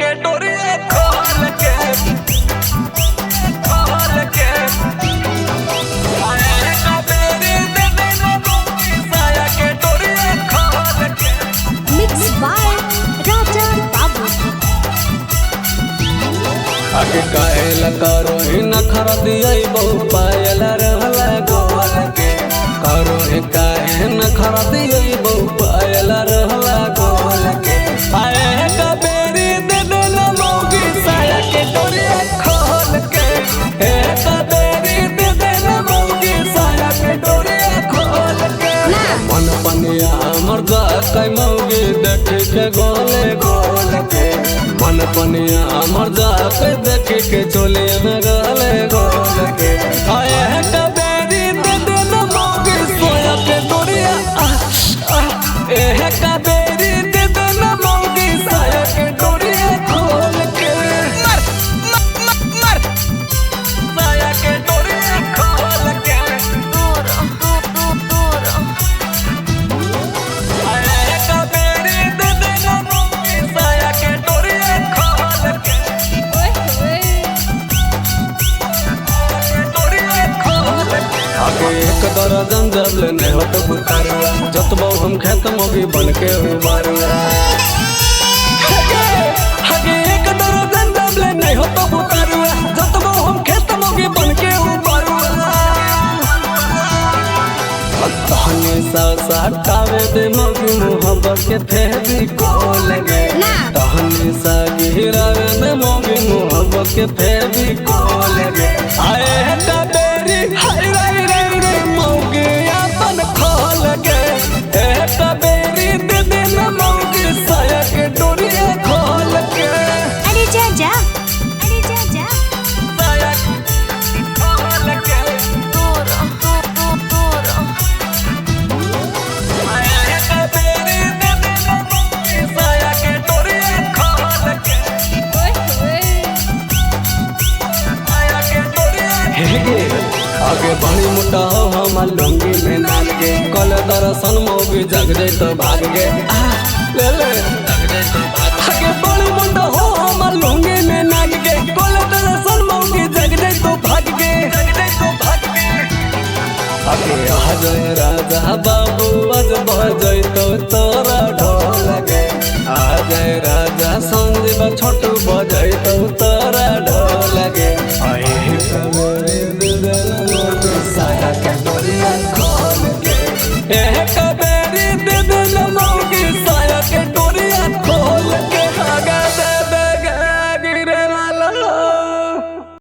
के डोरिया खोल के आएगा मेरी दीदी ने मोगी साया के डोरिया खोल के। Mixed by Raja Babu. आगे काहेल करो ही न खरा दिया बहु पायल रहला गोल के करो ही काहे न खरा दिया बहु पायल रहला गोल के आएगा मेरी दीदी ने मोगी साया के डोरिया खोल के मेरी दीदी ने मोगी साया के डोरिया खोल के मन पनिया मर जा कई मोगी देख के गोले गोल के मन पनिया मर जा के देख के चोले में गले गोल के आए कबेरी दीदी ने मोगी सोया के डोरिया कबेरी दीदी ने मोगी साया के डोरिया खोल के मर साया के डोरिया खोल के आए कबेरी दीदी ने मोगी साया के डोरिया खोल के आगे एक दर्जन जब लेने हो तो बुकारुआ जतबो हम खेत मोगी बन के उबारुआ आगे एक दर्जन जब लेने हो तो बुकारुआ जतबो हम खेत मोगी बन के उबारुआ तहने सा कावे दे मोगी मोहब्बत के फेरी कोल गे तहने सा गिरावे दे मोगी मोहब्बत के फेरी कोल गे आए कबेरी हाय रे मोगी अपन खोल गे कबेरी दीदी ने मोगी साया के डोरिया खोल के अरे जा साया खोल के आए कबेरी दीदी ने मोगी साया के डोरिया खोल के साया के डोरिया आगे बड़ी मोटा हो हमार लुंगी में नाल गे कल दर्शन मोगी जग जाए तो भाग गे ले जग जाए तो आगे बड़ी मोटा हो हमार लुंगी में नाल गे कल दर्शन मोगी जग जाए तो भाग गे आगे आ जाए राजा बाबू आज बह जाए तो तोरा